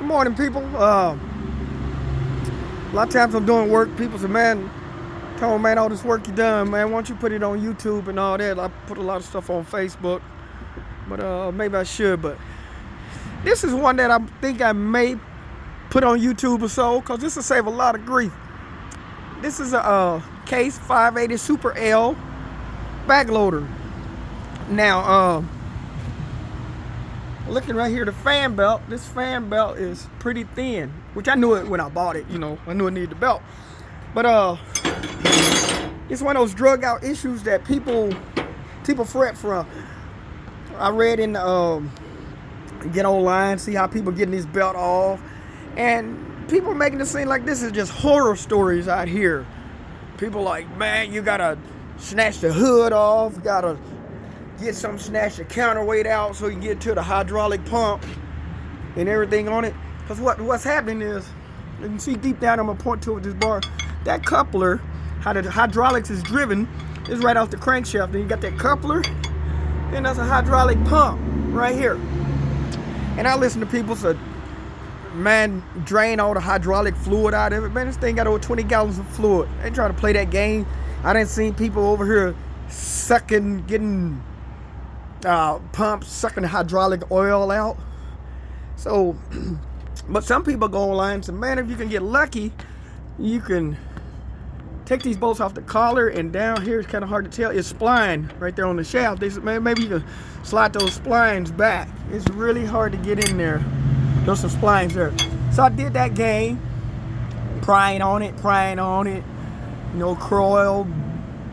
Good morning, people. A lot of times I'm doing work. People say, man, tell me, man, all this work you done, man, why don't you put it on YouTube and all that? I put a lot of stuff on Facebook, but maybe I should. But this is one that I think I may put on YouTube or so, because this will save a lot of grief. This is a Case 580Super L backloader. Now, looking right here, the fan belt, this fan belt is pretty thin, which I knew it when I bought it, I knew it needed the belt. But it's one of those drug out issues that people fret from. I read in get online, see how people getting this belt off, and people making it seem like this is just horror stories out here. People like, man, you gotta snatch the hood off, gotta get some, snatch the counterweight out so you can get to the hydraulic pump and everything on it. Because what's happening is, you can see deep down, I'm gonna point to it with this bar, that coupler, how the hydraulics is driven, is right off the crankshaft. Then you got that coupler, then that's a hydraulic pump right here. And I listen to people say, man, drain all the hydraulic fluid out of it. Man, this thing got over 20 gallons of fluid. They try to play that game. I done seen people over here sucking, getting pumps, sucking the hydraulic oil out. So, but some people go online and say, man, if you can get lucky, you can take these bolts off the collar, and down here, it's kind of hard to tell, it's spline right there on the shaft. They said, man, maybe you can slide those splines back. It's really hard to get in there. There's some splines there. So I did that game, prying on it, Croil,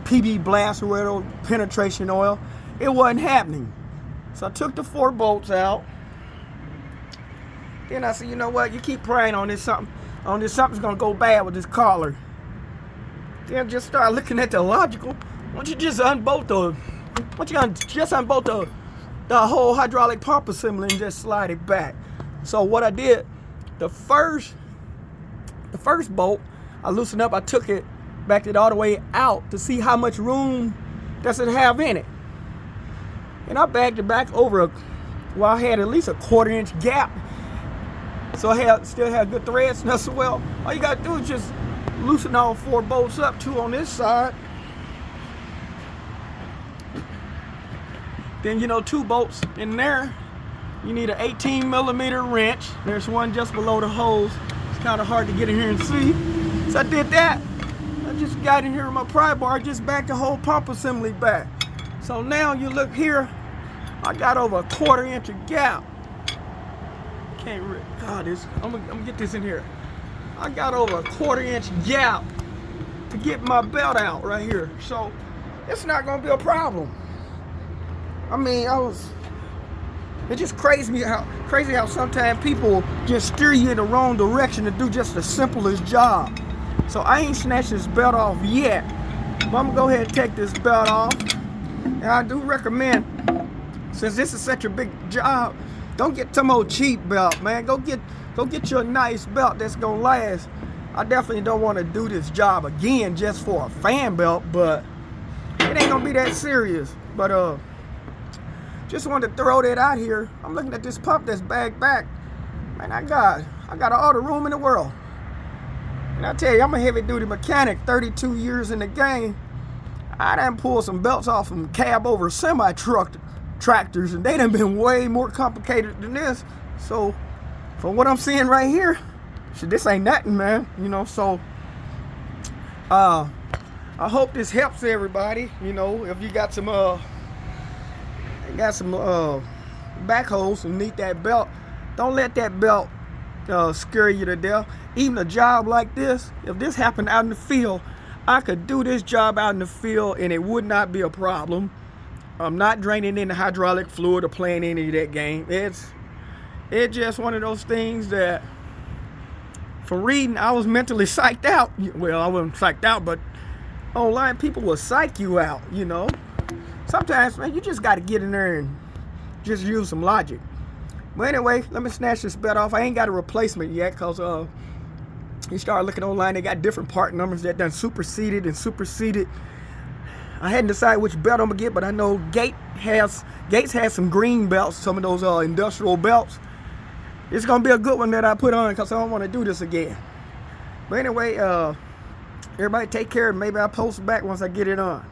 PB blast or whatever, penetration oil. It wasn't happening. So I took the 4 bolts out. Then I said, you know what? You keep prying on this, something's gonna go bad with this collar. Then just start looking at the logical. Why don't you just unbolt the whole hydraulic pump assembly and just slide it back? So what I did, the first bolt, I loosened up, I took it, backed it all the way out to see how much room does it have in it. And I backed it back over I had at least a 1/4 inch gap. So I still had good threads. And I said, well, all you gotta do is just loosen all 4 bolts up, 2 on this side. Then 2 bolts in there. You need an 18mm wrench. There's one just below the hose. It's kind of hard to get in here and see. So I did that. I just got in here with my pry bar, just backed the whole pump assembly back. So now you look here, I got over a 1/4 inch of gap. I'm gonna get this in here. I got over a 1/4 inch gap to get my belt out right here. So it's not gonna be a problem. I mean, it just crazy how sometimes people just steer you in the wrong direction to do just the simplest job. So I ain't snatched this belt off yet, but I'm gonna go ahead and take this belt off. And I do recommend, since this is such a big job, don't get some old cheap belt, man. Go get you a nice belt that's gonna last. I definitely don't want to do this job again just for a fan belt, but it ain't gonna be that serious. But just wanted to throw that out here. I'm looking at this pump that's bagged back. Man, I got all the room in the world. And I tell you, I'm a heavy duty mechanic, 32 years in the game. I done pulled some belts off from cab over tractors, and they done been way more complicated than this. So from what I'm seeing right here, this ain't nothing, man. So I hope this helps everybody. If you got some backhoes underneath that belt, don't let that belt scare you to death. Even a job like this, if this happened out in the field, I could do this job out in the field and it would not be a problem. I'm not draining in the hydraulic fluid or playing any of that game. It's just one of those things that, for reading, I was mentally psyched out. Well, I wasn't psyched out, but online people will psych you out, Sometimes, man, you just got to get in there and just use some logic. But anyway, let me snatch this belt off. I ain't got a replacement yet, because you start looking online, they got different part numbers that done superseded. I hadn't decided which belt I'm gonna get, but I know Gates has some green belts, some of those industrial belts. It's gonna be a good one that I put on because I don't want to do this again. But anyway, everybody take care. Maybe I'll post back once I get it on.